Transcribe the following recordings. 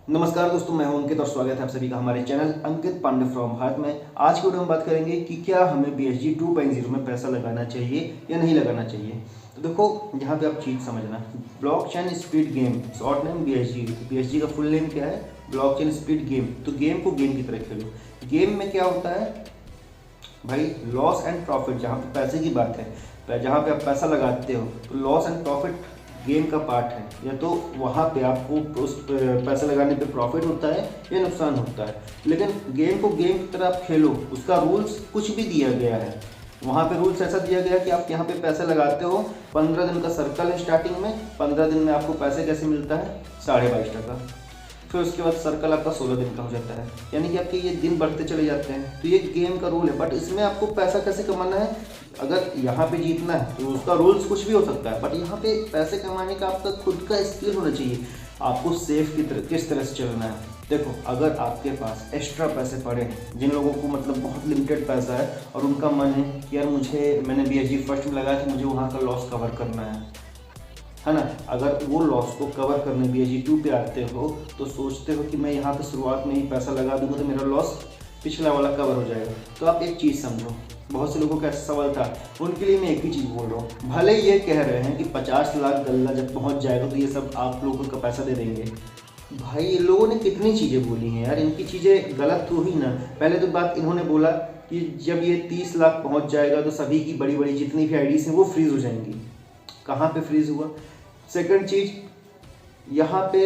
नमस्कार दोस्तों, मैं हूं अंकित और स्वागत है आप सभी का हमारे चैनल अंकित पांडे फ्रॉम भारत में। आज की वीडियो में बात करेंगे कि क्या हमें BSG 2.0 में पैसा लगाना चाहिए या नहीं लगाना चाहिए। तो देखो, यहाँ पे आप चीज़ समझना, blockchain speed game, short name BSG का फुल नेम क्या है? Blockchain speed game. तो गेम को गेम की तरह खेलो। गेम में क्या होता है भाई? Loss and profit. जहाँ पे पैसे की बात है, जहाँ पे आप पैसा लगाते हो, तो लॉस एंड प्रॉफिट गेम का पार्ट है। या तो वहाँ पे आपको उस पैसे लगाने पे प्रॉफिट होता है या नुकसान होता है, लेकिन गेम को गेम की तरह आप खेलो। उसका रूल्स कुछ भी दिया गया है, वहाँ पे रूल्स ऐसा दिया गया कि आप यहाँ पे पैसे लगाते हो, 15 दिन का सर्कल है स्टार्टिंग में। 15 दिन में आपको पैसे कैसे मिलता है? 22.5 टका। फिर उसके बाद सर्कल आपका 16 दिन का हो जाता है, यानी कि आपके ये दिन बढ़ते चले जाते हैं। तो ये गेम का रूल है, बट इसमें आपको पैसा कैसे कमाना है? अगर यहाँ पे जीतना है तो उसका रूल्स कुछ भी हो सकता है, बट यहाँ पे पैसे कमाने का आपका खुद का स्किल होना चाहिए। आपको सेफ की तरह किस तरह से चलना है। देखो, अगर आपके पास एक्स्ट्रा पैसे पड़े हैं, जिन लोगों को मतलब बहुत लिमिटेड पैसा है और उनका मन है कि यार मैंने BSG फर्स्ट में लगाया था, मुझे वहाँ का लॉस कवर करना है ना। अगर वो लॉस को कवर करने BSG 2 पे आते हो तो सोचते हो कि मैं यहाँ पे शुरुआत में ही पैसा लगा दूंगा तो मेरा लॉस पिछला वाला कवर हो जाएगा। तो आप एक चीज़ समझो, बहुत से लोगों का ऐसा सवाल था, उनके लिए मैं एक ही चीज़ बोल रहा हूँ। भले ये कह रहे हैं कि 50 लाख गल्ला जब पहुँच जाएगा तो ये सब आप लोगों का पैसा दे देंगे। भाई, ये लोगों ने कितनी चीज़ें बोली हैं यार, इनकी चीज़ें गलत हुई ना। पहले तो बात इन्होंने बोला कि जब ये 30 लाख पहुँच जाएगा तो सभी की बड़ी बड़ी जितनी भी IDs हैं वो फ्रीज़ हो जाएंगी। कहाँ पे फ्रीज़ हुआ? सेकंड चीज़, यहाँ पे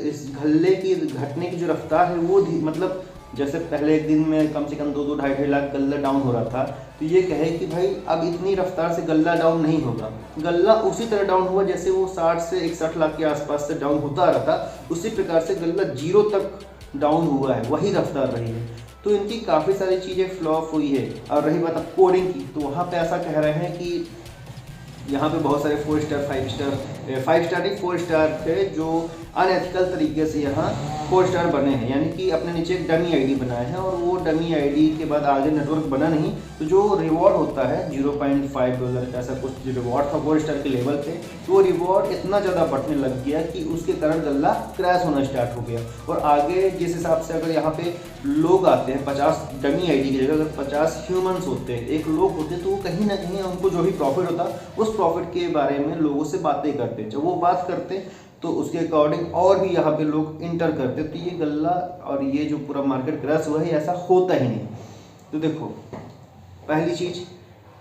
इस घल्ले की घटने की जो रफ्तार है वो मतलब जैसे पहले एक दिन में कम से कम 2-2 ढाई लाख गल्ला डाउन हो रहा था, तो ये कहे कि भाई अब इतनी रफ्तार से गल्ला डाउन नहीं होगा। गल्ला उसी तरह डाउन हुआ जैसे वो 60 से 61 लाख के आसपास से डाउन होता आ रहा था, उसी प्रकार से गल्ला 0 तक डाउन हुआ है, वही रफ्तार रही है। तो इनकी काफ़ी सारी चीज़ें फ्लॉप हुई है। और रही बात अब कोडिंग की, तो वहाँ पे ऐसा कह रहे हैं कि यहाँ पे बहुत सारे 4 स्टार 5 स्टार नहीं 4 स्टार थे जो अनएथिकल तरीके से यहाँ 4 स्टार बने हैं, यानी कि अपने नीचे एक डमी आईडी बनाए हैं और वो डमी आईडी के बाद आगे नेटवर्क बना नहीं। तो जो रिवॉर्ड होता है $0.5 का ऐसा कुछ रिवॉर्ड था 4 स्टार के लेवल पे, तो वो रिवॉर्ड इतना ज़्यादा बढ़ने लग गया कि उसके कारण गल्ला क्रैश होना स्टार्ट हो गया। और आगे जिस हिसाब से अगर यहाँ पे लोग आते हैं, 50 डमी आईडी की जगह अगर 50 ह्यूमंस होते, एक लोग होते, तो वो कहीं ना कहीं उनको जो भी प्रॉफिट होता उस प्रॉफिट के बारे में लोगों से बातें करते। जब वो बात करते तो उसके अकॉर्डिंग और भी यहाँ पे लोग इंटर करते। तो ये गल्ला और ये जो पूरा मार्केट क्रैश हुआ है, ऐसा होता ही नहीं। तो देखो, पहली चीज़,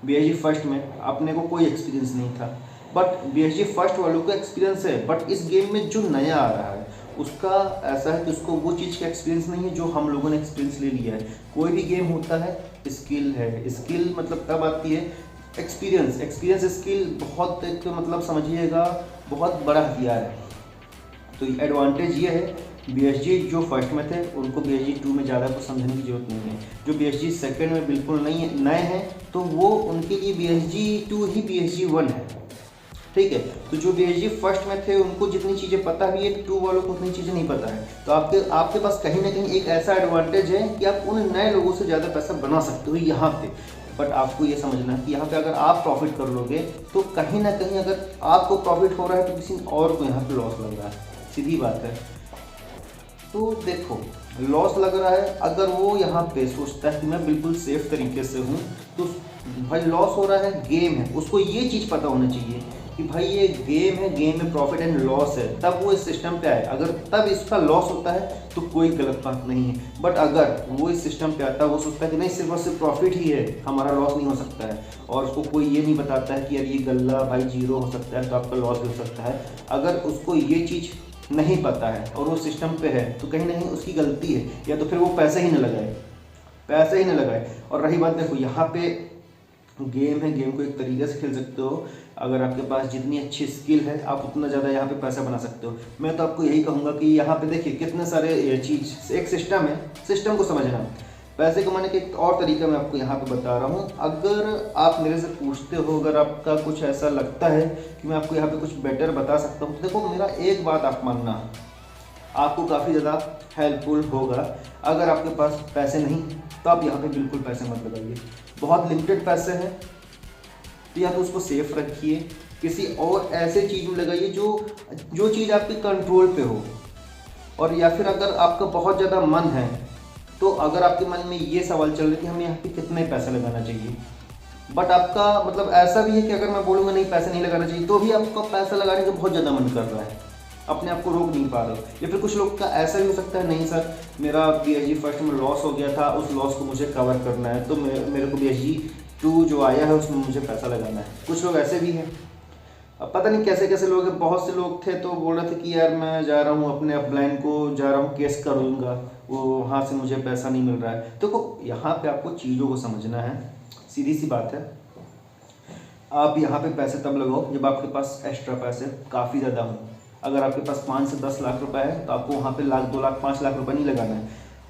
BSG फर्स्ट में अपने को कोई एक्सपीरियंस नहीं था, बट BSG फर्स्ट वालों को एक्सपीरियंस है। बट इस गेम में जो नया आ रहा है उसका ऐसा है कि उसको वो चीज़ का एक्सपीरियंस नहीं है जो हम लोगों ने एक्सपीरियंस ले लिया है। कोई भी गेम होता है, स्किल है। स्किल मतलब तब आती है, एक्सपीरियंस स्किल बहुत एक मतलब समझिएगा बहुत बड़ा हथियार है। तो एडवांटेज ये है, BSG जो फर्स्ट में थे उनको BSG 2 में ज़्यादा कुछ समझने की जरूरत नहीं है। जो BSG सेकंड में बिल्कुल नए हैं तो वो उनके लिए BSG 2 ही BSG 1 है, ठीक है। तो जो BSG फर्स्ट में थे उनको जितनी चीज़ें पता भी है, 2 वालों को उतनी चीज़ें नहीं पता है। तो आपके पास कहीं ना कहीं एक ऐसा एडवांटेज है कि आप उन नए लोगों से ज़्यादा पैसा बना सकते हो यहाँ पे। बट आपको ये समझना है कि यहाँ पे अगर आप प्रॉफिट कर लोगे तो कहीं ना कहीं अगर आपको प्रॉफिट हो रहा है तो किसी और को यहाँ पे लॉस लग रहा है, सीधी बात है। तो देखो, लॉस लग रहा है, अगर वो यहाँ पे सोचता है कि मैं बिल्कुल सेफ तरीके से हूँ, तो भाई लॉस हो रहा है, गेम है, उसको ये चीज़ पता होना चाहिए कि भाई ये गेम है, गेम में प्रॉफिट एंड लॉस है, तब वो इस सिस्टम पे आए। अगर तब इसका लॉस होता है तो कोई गलत बात नहीं है। बट अगर वो इस सिस्टम पे आता है, वो सोचता है कि नहीं सिर्फ और सिर्फ प्रॉफिट ही है, हमारा लॉस नहीं हो सकता है, और उसको कोई ये नहीं बताता है कि यार ये गल्ला भाई 0 हो सकता है तो आपका लॉस भी हो सकता है। अगर उसको ये चीज़ नहीं पता है और वो सिस्टम पे है तो कहीं ना कहीं उसकी गलती है, या तो फिर वो पैसे ही न लगाए। और रही बात, देखो यहाँ पे गेम है, गेम को एक तरीके से खेल सकते हो। अगर आपके पास जितनी अच्छी स्किल है आप उतना ज़्यादा यहाँ पे पैसा बना सकते हो। मैं तो आपको यही कहूँगा कि यहाँ पे देखिए कितने सारे चीज़, एक सिस्टम है, सिस्टम को समझना। पैसे कमाने के एक और तरीका मैं आपको यहाँ पे बता रहा हूँ। अगर आप मेरे से पूछते हो, अगर आपका कुछ ऐसा लगता है कि मैं आपको यहाँ पे कुछ बेटर बता सकता हूँ, तो देखो मेरा एक बात आप मानना, आपको काफ़ी ज़्यादा हेल्पफुल होगा। अगर आपके पास पैसे नहीं तो आप यहाँ पे बिल्कुल पैसे मत लगाइए। बहुत लिमिटेड पैसे हैं तो या तो उसको सेफ रखिए, किसी और ऐसे चीज़ में लगाइए जो चीज़ आपके कंट्रोल पे हो। और या फिर अगर आपका बहुत ज़्यादा मन है, तो अगर आपके मन में ये सवाल चल रहा है कि हमें यहाँ पे कितने पैसे लगाना चाहिए, बट आपका मतलब ऐसा भी है कि अगर मैं बोलूँगा नहीं पैसे नहीं लगाना चाहिए, तो भी आपका पैसा लगाने का बहुत ज़्यादा मन कर रहा है, अपने आप को रोक नहीं पा रहे हो। या फिर कुछ लोग का ऐसा भी हो सकता है, नहीं सर मेरा BSG फर्स्ट में लॉस हो गया था, उस लॉस को मुझे कवर करना है, तो मेरे को BSG 2 जो आया है उसमें मुझे पैसा लगाना है। कुछ लोग ऐसे भी हैं। अब पता नहीं कैसे कैसे लोग हैं। बहुत से लोग थे तो बोल रहे थे कि यार मैं जा रहा हूँ अपने अपलाइन को जा रहा हूँ केस करूँगा, वो वहाँ से मुझे पैसा नहीं मिल रहा है। तो यहाँ पे आपको चीज़ों को समझना है, सीधी सी बात है। आप यहाँ पे पैसे तब लगाओ जब आपके पास एक्स्ट्रा पैसे काफ़ी ज़्यादा हों। अगर आपके पास 5 से 10 लाख रुपए है तो आपको वहाँ पे लाख 2 लाख 5 लाख रुपए नहीं लगाना है।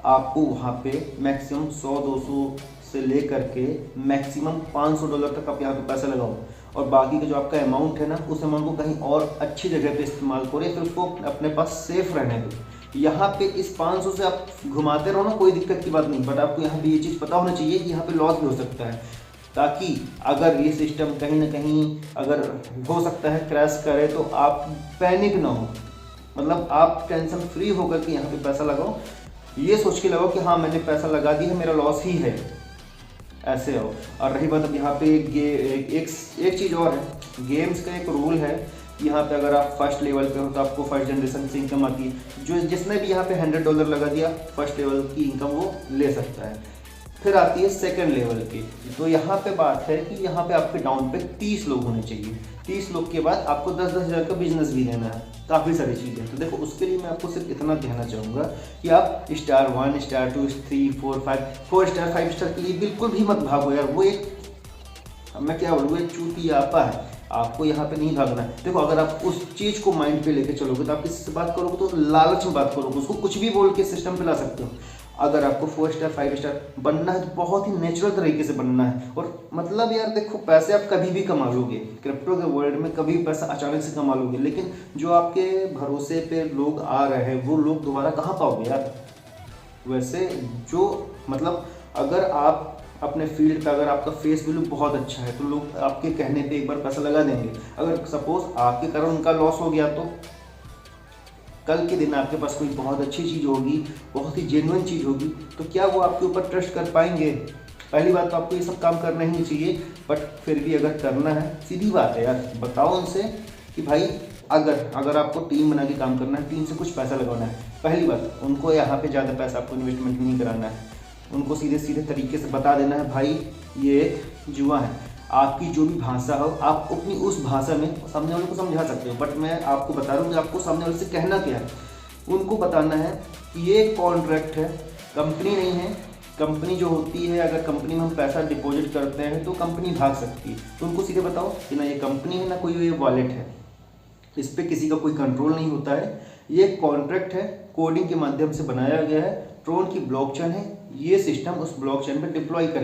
आपको वहाँ पे मैक्सिमम 100-200 से लेकर के मैक्सिमम $500 तक आप यहाँ पे पैसा लगाओ, और बाकी का जो आपका अमाउंट है ना, उस अमाउंट को कहीं और अच्छी जगह पे इस्तेमाल करो, फिर उसको अपने पास सेफ रहने दो। यहाँ पे इस 500 से आप घुमाते रहो ना, कोई दिक्कत की बात नहीं, बट आपको यहाँ पे ये चीज़ पता होना चाहिए कि यहाँ पे लॉस भी हो सकता है, ताकि अगर ये सिस्टम कहीं ना कहीं अगर हो सकता है क्रैश करे तो आप पैनिक ना हो। मतलब आप टेंशन फ्री होकर के यहाँ पे पैसा लगाओ, ये सोच के लगाओ कि हाँ मैंने पैसा लगा दिया है, मेरा लॉस ही है, ऐसे हो। और रही बात अब यहाँ पे एक चीज़ और है, गेम्स का एक रूल है। यहाँ पे अगर आप फर्स्ट लेवल पे हो तो आपको फर्स्ट जनरेशन से इनकम आती है। जो जिसने भी यहाँ पे $100 लगा दिया, फर्स्ट लेवल की इनकम वो ले सकता है। फिर आती है सेकंड लेवल की। तो यहाँ पे बात है कि यहाँ पे आपके डाउन पे 30 लोग होने चाहिए। 30 लोग के बाद आपको 10-10 हज़ार का बिजनेस भी देना है, काफ़ी सारी चीज़ें। तो देखो उसके लिए मैं आपको सिर्फ इतना कहना चाहूँगा कि आप स्टार 1 स्टार 2 3 4 5 4 स्टार 5 स्टार के लिए बिल्कुल भी मत भागो यार। वो एक, मैं क्या बोलूँ, वो एक चूतियापा है, आपको यहाँ पे नहीं भागना है। देखो अगर आप उस चीज़ को माइंड पे लेके चलोगे तो आप किसी से बात करोगे तो लालच में बात करोगे, उसको कुछ भी बोल के सिस्टम पे ला सकते हो। अगर आपको 4 स्टार 5 स्टार बनना है तो बहुत ही नेचुरल तरीके से बनना है। और मतलब यार देखो, पैसे आप कभी भी कमा लोगे, क्रिप्टो के वर्ल्ड में कभी पैसा अचानक से कमा लोगे, लेकिन जो आपके भरोसे पे लोग आ रहे हैं वो लोग दोबारा कहाँ पाओगे यार। वैसे जो मतलब अगर आप अपने फील्ड पे, अगर आपका फेस वैल्यू बहुत अच्छा है तो लोग आपके कहने पे एक बार पैसा लगा देंगे। अगर सपोज आपके कारण उनका लॉस हो गया तो कल के दिन आपके पास कोई बहुत अच्छी चीज़ होगी, बहुत ही जेन्युइन चीज़ होगी, तो क्या वो आपके ऊपर ट्रस्ट कर पाएंगे? पहली बात तो आपको ये सब काम करना ही नहीं चाहिए, बट फिर भी अगर करना है, सीधी बात है यार, बताओ उनसे कि भाई अगर आपको टीम बना के काम करना है, टीम से कुछ पैसा लगाना है, पहली बात उनको यहाँ पे ज़्यादा पैसा आपको इन्वेस्टमेंट नहीं कराना है। उनको सीधे सीधे तरीके से बता देना है भाई ये एक जुआ है। आपकी जो भी भाषा हो आप अपनी उस भाषा में सामने वाले को समझा सकते हो, बट मैं आपको बता रहा हूँ कि आपको सामने वाले से कहना क्या है। उनको बताना है कि ये कॉन्ट्रैक्ट है, कंपनी नहीं है। कंपनी जो होती है, अगर कंपनी में हम पैसा डिपॉजिट करते हैं तो कंपनी भाग सकती है, तो उनको सीधे बताओ कि ना ये कंपनी है ना कोई ये वॉलेट है, इस पर किसी का कोई कंट्रोल नहीं होता है। ये कॉन्ट्रैक्ट है, कोडिंग के माध्यम से बनाया गया है, ट्रोन की ब्लॉकचेन है, ये सिस्टम उस ब्लॉकचेन पे डिप्लॉय कर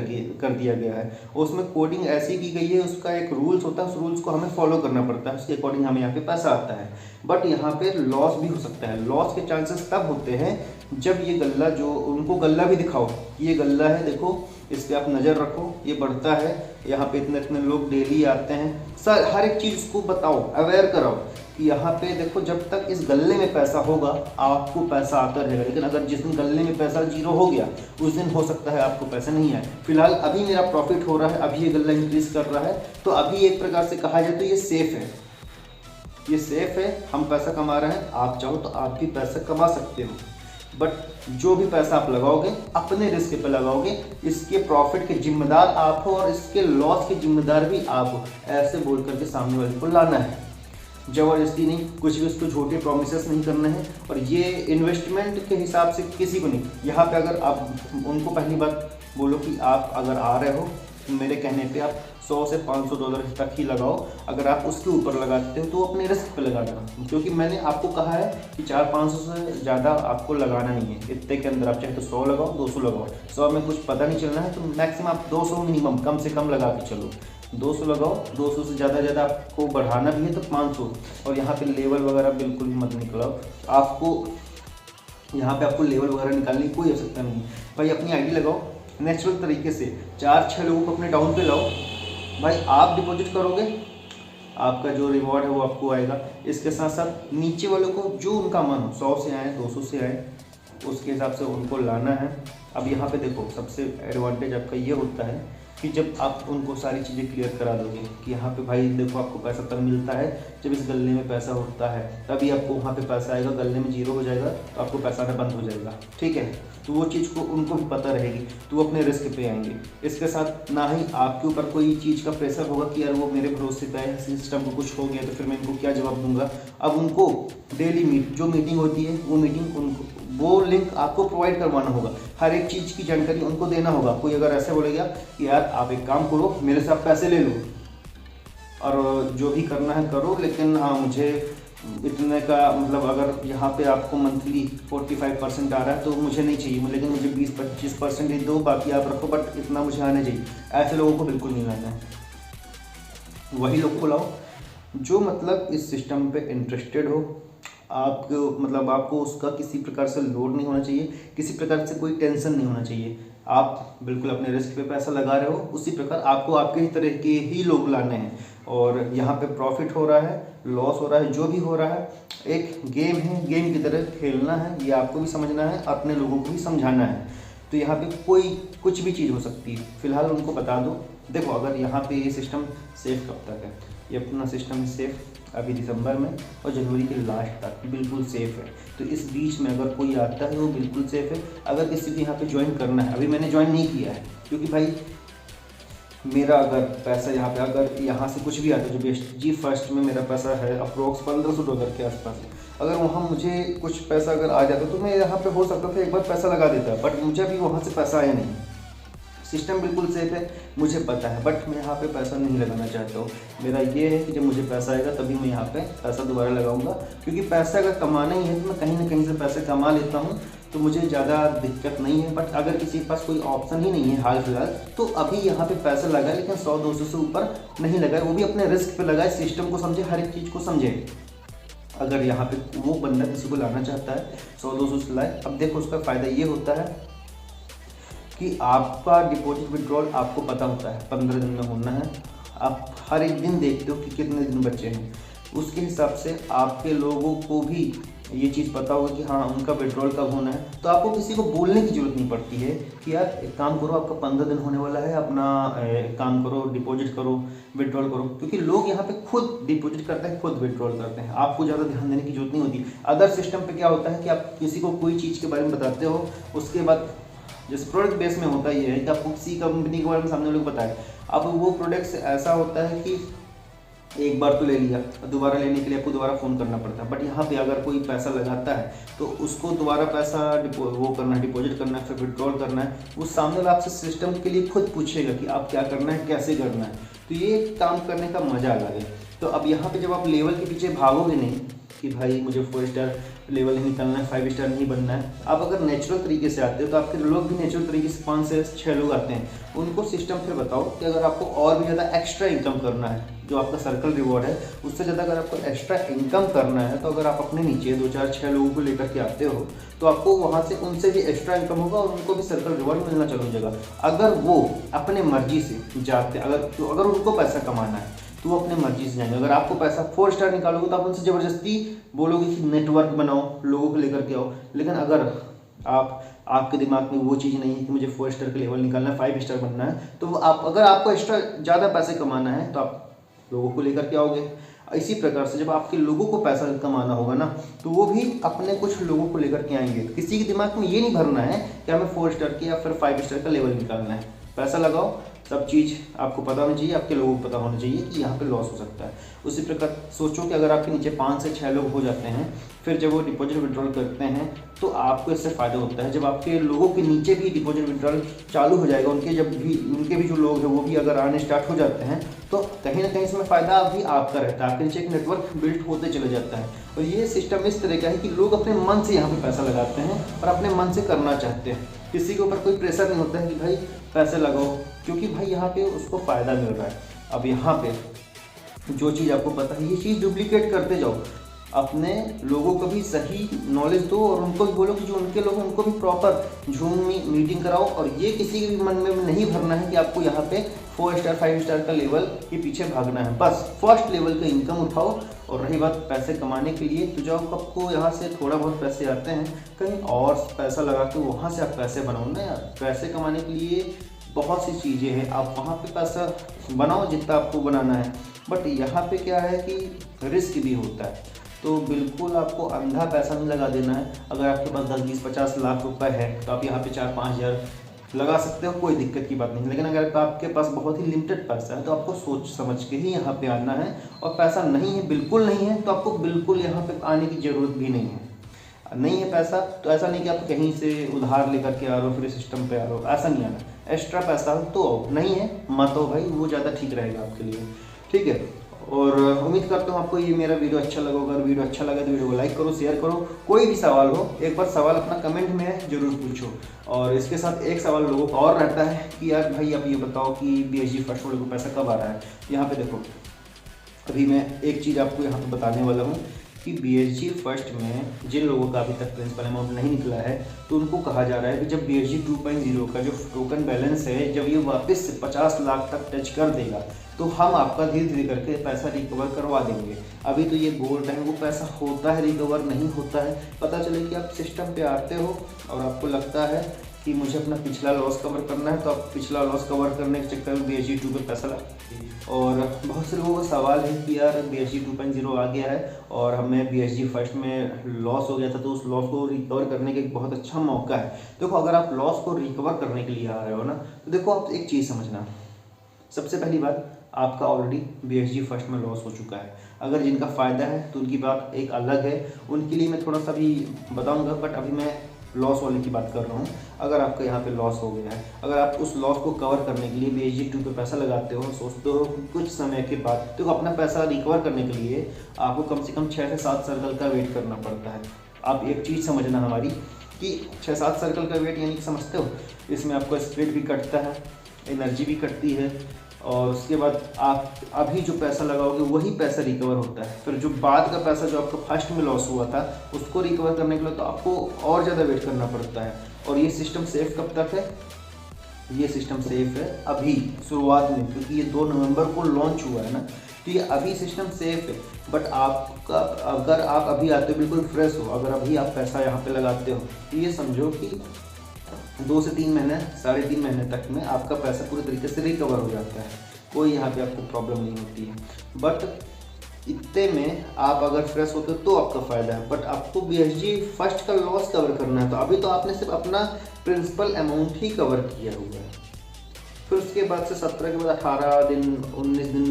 दिया गया है। उसमें कोडिंग ऐसी की गई है, उसका एक रूल्स होता है, उस रूल्स को हमें फॉलो करना पड़ता है, उसके अकॉर्डिंग हमें यहाँ पे पैसा आता है। बट यहाँ पे लॉस भी हो सकता है। लॉस के चांसेस तब होते हैं जब ये गल्ला, जो उनको गल्ला भी दिखाओ, ये गल्ला है देखो, इस पर आप नज़र रखो, ये बढ़ता है, यहाँ पे इतने इतने लोग डेली आते हैं, सर हर एक चीज़ को बताओ, अवेयर कराओ कि यहाँ पे देखो जब तक इस गल्ले में पैसा होगा आपको पैसा आता रहेगा। लेकिन अगर जिस दिन गल्ले में पैसा जीरो हो गया उस दिन हो सकता है आपको पैसा नहीं आए। फिलहाल अभी मेरा प्रॉफिट हो रहा है, अभी ये गल्ला इंक्रीज कर रहा है, तो अभी एक प्रकार से कहा जाए तो ये सेफ है, ये सेफ है, हम पैसा कमा रहे हैं। आप चाहो तो आप भी पैसा कमा सकते हो, बट जो भी पैसा आप लगाओगे अपने रिस्क पे लगाओगे, इसके प्रॉफिट के जिम्मेदार आप हो और इसके लॉस के जिम्मेदार भी आप हो। ऐसे बोल करके सामने वाले को लाना है, ज़बरदस्ती नहीं, कुछ भी उसको झूठे प्रोमिसेस नहीं करने हैं। और ये इन्वेस्टमेंट के हिसाब से किसी को नहीं। यहाँ पे अगर आप उनको पहली बात बोलो कि आप अगर आ रहे हो मेरे कहने पे आप $100 से $500 तक ही लगाओ। अगर आप उसके ऊपर लगाते हो तो अपने रिस्क पे लगाना, क्योंकि मैंने आपको कहा है कि 400-500 से ज़्यादा आपको लगाना नहीं है। इतने के अंदर आप चाहे तो 100 लगाओ, 200 लगाओ। 100 में कुछ पता नहीं चलना है तो मैक्सिमम आप 200 मिनिमम कम से कम लगा के चलो। 200 लगाओ, 200 से ज़्यादा आपको बढ़ाना भी है तो 500। और यहाँ पे लेवल वगैरह बिल्कुल भी मत निकलाओ। आपको यहाँ पे आपको लेवल वगैरह निकालने की कोई आवश्यकता नहीं है। भाई अपनी आईडी लगाओ नेचुरल तरीके से, 4-6 लोगों को अपने डाउन पे लाओ। भाई आप डिपॉजिट करोगे आपका जो रिवॉर्ड है वो आपको आएगा। इसके साथ साथ नीचे वालों को जो उनका मन हो, 100 से आए 200 से आए, उसके हिसाब से उनको लाना है। अब यहाँ पे देखो सबसे एडवांटेज आपका ये होता है कि जब आप उनको सारी चीज़ें क्लियर करा दोगे कि यहाँ पे भाई देखो आपको पैसा तब मिलता है जब इस गले में पैसा होता है, तभी आपको वहाँ पे पैसा आएगा। गले में जीरो हो जाएगा तो आपको पैसा आना बंद हो जाएगा, ठीक है। तो वो चीज़ को उनको भी पता रहेगी, तो वो अपने रिस्क पे आएंगे। इसके साथ ना ही आपके ऊपर कोई चीज़ का प्रेशर होगा कि यार वो मेरे भरोसे पे है, सिस्टम को कुछ हो गया तो फिर मैं इनको क्या जवाब दूंगा। अब उनको डेली जो मीटिंग होती है वो मीटिंग उनको वो लिंक आपको प्रोवाइड करवाना होगा, हर एक चीज़ की जानकारी उनको देना होगा। कोई अगर ऐसे बोलेगा कि यार आप एक काम करो, मेरे से आप पैसे ले लो और जो भी करना है करो, लेकिन हाँ मुझे इतने का मतलब अगर यहाँ पे आपको मंथली 45% आ रहा है तो मुझे नहीं चाहिए, लेकिन मुझे 20-25% ही दो, बाकी आप रखो, बट इतना मुझे आना चाहिए। ऐसे लोगों को बिल्कुल नहीं लाना है। वही लोग को लाओ जो मतलब इस सिस्टम पे इंटरेस्टेड हो। आपको मतलब आपको उसका किसी प्रकार से लोड नहीं होना चाहिए, किसी प्रकार से कोई टेंशन नहीं होना चाहिए। आप बिल्कुल अपने रिस्क पे पैसा लगा रहे हो, उसी प्रकार आपको आपके ही तरह के ही लोग लाने हैं। और यहाँ पे प्रॉफिट हो रहा है, लॉस हो रहा है, जो भी हो रहा है एक गेम है, गेम की तरह खेलना है, ये आपको भी समझना है, अपने लोगों को भी समझाना है। तो यहाँ पे कोई कुछ भी चीज़ हो सकती है, फिलहाल उनको बता दो। देखो अगर यहाँ पे ये सिस्टम सेफ कब तक है, ये अपना सिस्टम सेफ अभी दिसंबर में और जनवरी के लास्ट तक बिल्कुल सेफ़ है। तो इस बीच में अगर कोई आता है वो बिल्कुल सेफ़ है। अगर किसी को यहाँ पे ज्वाइन करना है, अभी मैंने ज्वाइन नहीं किया है क्योंकि भाई मेरा अगर पैसा यहाँ पे अगर यहाँ से कुछ भी आता है, जो BSG फर्स्ट में मेरा पैसा है अप्रोक्स $1500 के आसपास, अगर वहाँ मुझे कुछ पैसा अगर आ जाता तो मैं यहाँ पे हो सकता था एक बार पैसा लगा देता, बट मुझे अभी वहाँ से पैसा आया नहीं। सिस्टम बिल्कुल सेफ है, मुझे पता है, बट मैं यहाँ पे पैसा नहीं लगाना चाहता हूँ। मेरा ये है कि जब मुझे पैसा आएगा तभी मैं यहाँ पे पैसा दोबारा लगाऊंगा, क्योंकि पैसा अगर कमाना ही है तो मैं कहीं ना कहीं से पैसे कमा लेता हूँ, तो मुझे ज़्यादा दिक्कत नहीं है। बट अगर किसी के पास कोई ऑप्शन ही नहीं है हाल फिलहाल, तो अभी यहाँ पे पैसा लगाए, लेकिन 100-200 से ऊपर नहीं लगाए, वो भी अपने रिस्क पे लगाए, सिस्टम को समझे, हर एक चीज़ को समझे। अगर यहाँ पे वो बंदा किसी को लाना चाहता है 100-200 से लाए। अब देखो उसका फ़ायदा ये होता है कि आपका डिपॉजिट विड्रॉल आपको पता होता है 15 दिन में होना है। आप हर एक दिन देखते हो कि कितने दिन बचे हैं, उसके हिसाब से आपके लोगों को भी ये चीज़ पता होगा कि हाँ उनका विड्रॉल कब होना है। तो आपको किसी को बोलने की ज़रूरत नहीं पड़ती है कि यार एक काम करो, आपका 15 दिन होने वाला है, अपना एक काम करो, डिपॉजिट करो, विड्रॉल करो, क्योंकि लोग यहाँ पे खुद डिपॉजिट करते हैं, खुद विड्रॉल करते हैं। आपको ज़्यादा ध्यान देने की जरूरत नहीं होती। अदर सिस्टम पे क्या होता है कि आप किसी को कोई चीज़ के बारे में बताते हो, उसके बाद जिस प्रोडक्ट बेस में होता ये है कि आपको किसी कंपनी के बारे में सामने लोग बताएं। अब वो प्रोडक्ट्स ऐसा होता है कि एक बार तो ले लिया, दोबारा लेने के लिए आपको दोबारा फ़ोन करना पड़ता है। बट यहाँ पे अगर कोई पैसा लगाता है तो उसको दोबारा पैसा वो करना है, डिपॉजिट करना है, फिर विड्रॉल करना है, वो सामने वाला आपसे सिस्टम के लिए खुद पूछेगा कि आप क्या करना है, कैसे करना है। तो ये काम करने का मज़ा अलग है। तो अब यहाँ पे जब आप लेवल के पीछे भागोगे नहीं कि भाई मुझे 4 स्टार लेवल नहीं निकलना है, 5 स्टार नहीं बनना है, आप अगर नेचुरल तरीके से आते हो तो आपके लोग भी नेचुरल तरीके से 5 से 6 लोग आते हैं। उनको सिस्टम फिर बताओ कि अगर आपको और भी ज़्यादा एक्स्ट्रा इनकम करना है, जो आपका सर्कल रिवॉर्ड है उससे ज़्यादा अगर आपको एक्स्ट्रा इनकम करना है, तो अगर आप अपने नीचे 2-4-6 लोगों को लेकर के आते हो तो आपको वहाँ से उनसे भी एक्स्ट्रा इनकम होगा और उनको भी सर्कल रिवॉर्ड मिलना चालू हो जाएगा। अगर वो अपने मर्जी से जाते, अगर उनको पैसा कमाना है तो वो अपने मर्जी से जाएंगे। अगर आपको पैसा 4 स्टार निकालोगे तो आप उनसे ज़बरदस्ती बोलोगे कि नेटवर्क बनाओ, लोगों को लेकर के आओ। लेकिन अगर आपके दिमाग में वो चीज़ नहीं है कि मुझे 4 स्टार का लेवल निकालना है, 5 स्टार बनना है, तो अगर आपको एक्स्ट्रा ज़्यादा पैसे कमाना है तो आप लोगों को लेकर के आओगे। इसी प्रकार से जब आपके लोगों को पैसा कमाना होगा ना, तो वो भी अपने कुछ लोगों को लेकर के आएंगे। किसी के दिमाग में ये नहीं भरना है कि हमें 4 स्टार के या फिर 5 स्टार का लेवल निकालना है। पैसा लगाओ, सब चीज़ आपको पता होनी चाहिए, आपके लोगों को पता होना चाहिए कि यहाँ पे लॉस हो सकता है। उसी प्रकार सोचो कि अगर आपके नीचे 5 से 6 लोग हो जाते हैं, फिर जब वो डिपॉजिट विड्रॉल करते हैं तो आपको इससे फ़ायदा होता है। जब आपके लोगों के नीचे भी डिपॉजिट विड्रॉल चालू हो जाएगा, उनके भी जो लोग हैं वो भी अगर आने स्टार्ट हो जाते हैं, तो कहीं ना कहीं इसमें फ़ायदा भी आपका रहता है। आपके नीचे एक नेटवर्क बिल्ड होते चले जाता है। और ये सिस्टम इस तरह का है कि लोग अपने मन से यहाँ पर पैसा लगाते हैं और अपने मन से करना चाहते हैं। किसी के ऊपर कोई प्रेशर नहीं होता है कि भाई पैसे लगाओ, क्योंकि भाई यहाँ पे उसको फ़ायदा मिल रहा है। अब यहाँ पे जो चीज़ आपको पता है ये चीज़ डुप्लीकेट करते जाओ, अपने लोगों को भी सही नॉलेज दो और उनको भी बोलो कि जो उनके लोग हैं उनको भी प्रॉपर जूम मीटिंग कराओ। और ये किसी के भी मन में नहीं भरना है कि आपको यहाँ पे 4 स्टार 5 स्टार का लेवल के पीछे भागना है। बस फर्स्ट लेवल का इनकम उठाओ। और रही बात पैसे कमाने के लिए, तो जब आपको यहाँ से थोड़ा बहुत पैसे आते हैं, कहीं और पैसा लगा के वहाँ से आप पैसे बनाओ ना यार। पैसे कमाने के लिए बहुत सी चीज़ें हैं, आप वहाँ पे पैसा बनाओ जितना आपको बनाना है। बट यहाँ पे क्या है कि रिस्क भी होता है, तो बिल्कुल आपको अंधा पैसा नहीं लगा देना है। अगर आपके पास 10 20 50 लाख रुपए है तो आप यहाँ पे 4-5 हज़ार लगा सकते हो, कोई दिक्कत की बात नहीं। लेकिन अगर आपके पास बहुत ही लिमिटेड पैसा है तो आपको सोच समझ के ही यहाँ पे आना है। और पैसा नहीं है, बिल्कुल नहीं है, तो आपको बिल्कुल यहाँ पे आने की ज़रूरत भी नहीं है। नहीं है पैसा तो ऐसा नहीं कि आप कहीं से उधार लेकर के आ रहे हो फिर सिस्टम पे आ रहे हो, ऐसा नहीं आना। एक्स्ट्रा पैसा हो तो आओ, नहीं है मत हो भाई, वो ज़्यादा ठीक रहेगा आपके लिए। ठीक है, और उम्मीद करता हूँ आपको ये मेरा वीडियो अच्छा लगा होगा। अगर वीडियो अच्छा लगा तो वीडियो को लाइक करो, शेयर करो। कोई भी सवाल हो एक बार सवाल अपना कमेंट में ज़रूर पूछो। और इसके साथ एक सवाल लोगों का और रहता है कि यार भाई आप ये बताओ कि BSG फर्स्ट वाले को पैसा कब आ रहा है। यहाँ पे देखो, अभी मैं एक चीज़ आपको यहाँ पे बताने वाला हूँ कि BSG फर्स्ट में जिन लोगों का अभी तक प्रिंसिपल अमाउंट नहीं निकला है, तो उनको कहा जा रहा है कि जब BSG 2.0 का जो टोकन बैलेंस है, जब ये वापस 50 लाख तक टच कर देगा तो हम आपका धीरे धीरे करके पैसा रिकवर करवा देंगे। अभी तो ये गोल्ड है, वो पैसा होता है रिकवर नहीं होता है। पता चले कि आप सिस्टम पे आते हो और आपको लगता है कि मुझे अपना पिछला लॉस कवर करना है, तो आप पिछला लॉस कवर करने के चक्कर में BSG 2 पे पैसा लगा। और बहुत से लोगों का सवाल है कि यार BSG 2.0 आ गया है और हमें BSG फर्स्ट में लॉस हो गया था, तो उस लॉस को रिकवर करने का एक बहुत अच्छा मौका है। देखो, अगर आप लॉस को रिकवर करने के लिए आ रहे हो ना, तो देखो आप एक चीज़ समझना। सबसे पहली बात, आपका ऑलरेडी BSG फर्स्ट में लॉस हो चुका है। अगर जिनका फ़ायदा है तो उनकी बात एक अलग है, उनके लिए मैं थोड़ा सा भी बताऊँगा, बट अभी मैं लॉस वाले की बात कर रहा हूँ। अगर आपका यहाँ पे लॉस हो गया है, अगर आप उस लॉस को कवर करने के लिए BSG 2 पे पैसा लगाते हो, सोचते हो कुछ समय के बाद तो अपना पैसा रिकवर करने के लिए आपको कम से कम 6 से 7 सर्कल का वेट करना पड़ता है। आप एक चीज़ समझना हमारी कि 6-7 सर्कल का वेट यानी कि समझते हो, इसमें आपको स्पीड भी कटता है, एनर्जी भी कटती है, और उसके बाद आप अभी जो पैसा लगाओगे वही पैसा रिकवर होता है। फिर जो बाद का पैसा जो आपका फर्स्ट में लॉस हुआ था उसको रिकवर करने के लिए तो आपको और ज़्यादा वेट करना पड़ता है। और ये सिस्टम सेफ कब तक है? ये सिस्टम सेफ है अभी शुरुआत में, क्योंकि ये 2 नवंबर को लॉन्च हुआ है ना, तो ये अभी सिस्टम सेफ है। बट आपका अगर आप अभी आते हो बिल्कुल फ्रेश हो, अगर अभी आप पैसा यहाँ पे लगाते हो, तो ये समझो कि 2 से 3 महीने 3.5 महीने तक में आपका पैसा पूरी तरीके से रिकवर हो जाता है। कोई यहाँ पे आपको प्रॉब्लम नहीं होती है। बट इतने में आप अगर फ्रेश होते हो तो आपका फ़ायदा है। बट आपको BSG फर्स्ट का लॉस कवर करना है, तो अभी तो आपने सिर्फ अपना प्रिंसिपल अमाउंट ही कवर किया हुआ है। फिर उसके बाद से 17 के बाद 18 दिन, 19 दिन,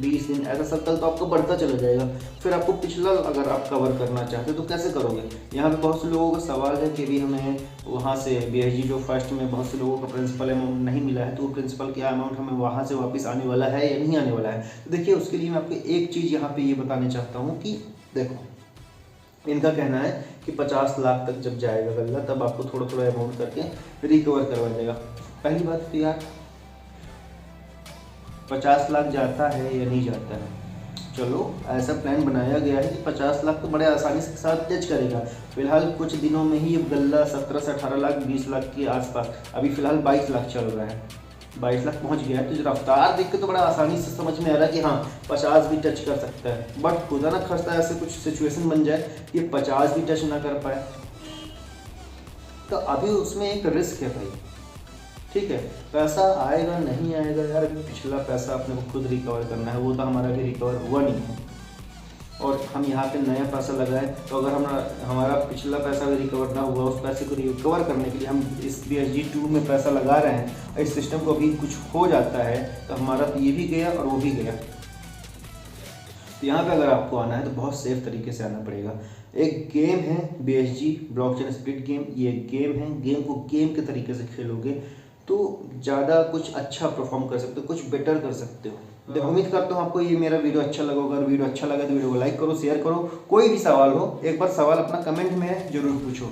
20 दिन, ऐसा सर्कल तो आपको बढ़ता चला जाएगा। फिर आपको पिछला अगर आप कवर करना चाहते हो तो कैसे करोगे? यहाँ पे बहुत से लोगों का सवाल है कि भी हमें वहाँ से BSG जो फर्स्ट में बहुत से लोगों का प्रिंसिपल अमाउंट नहीं मिला है, तो वो प्रिंसिपल क्या अमाउंट हमें वहाँ से वापस आने वाला है या नहीं आने वाला है। तो देखिए, उसके लिए मैं आपको एक चीज़ यहाँ पर ये बताना चाहता हूँ कि देखो, इनका कहना है कि 50 लाख तक जब जाएगा गल्ला तब आपको थोड़ा थोड़ा अमाउंट करके रिकवर करवा जाएगा। पहली बात तो यार 50 लाख जाता है या नहीं जाता है? चलो, ऐसा प्लान बनाया गया है कि 50 लाख तो बड़े आसानी से साथ टच करेगा। फिलहाल कुछ दिनों में ही ये गल्ला 17 से 18 लाख 20 लाख के आसपास, अभी फिलहाल 22 लाख चल रहा है, 22 लाख पहुंच गया है। तो जो रफ्तार देख के तो बड़ा आसानी से समझ में आ रहा है कि हाँ 50 भी टच कर सकता है। बट खुदा ना खास्ता ऐसे कुछ सिचुएशन बन जाए कि 50 भी टच ना कर पाए, तो अभी उसमें एक रिस्क है भाई। ठीक है, पैसा आएगा नहीं आएगा यार, पिछला पैसा अपने को खुद रिकवर करना है, वो तो हमारा भी रिकवर हुआ नहीं है। और हम यहाँ पे नया पैसा लगाएं, तो अगर हमारा पिछला पैसा भी रिकवर ना हुआ, उस पैसे को रिकवर करने के लिए हम इस BSG 2 में पैसा लगा रहे हैं, और इस सिस्टम को अभी कुछ हो जाता है तो हमारा तो ये भी गया और वो भी गया। तो यहाँ पे अगर आपको आना है तो बहुत सेफ तरीके से आना पड़ेगा। एक गेम है BSG ब्लॉकचेन स्प्लिट गेम, ये गेम है, गेम को गेम के तरीके से खेलोगे तो ज़्यादा कुछ अच्छा परफॉर्म कर सकते हो, कुछ बेटर कर सकते हो। देखो, उम्मीद करता हूँ आपको ये मेरा वीडियो अच्छा लगा होगा। अगर वीडियो अच्छा लगा तो वीडियो को लाइक करो, शेयर करो। कोई भी सवाल हो एक बार सवाल अपना कमेंट में जरूर पूछो।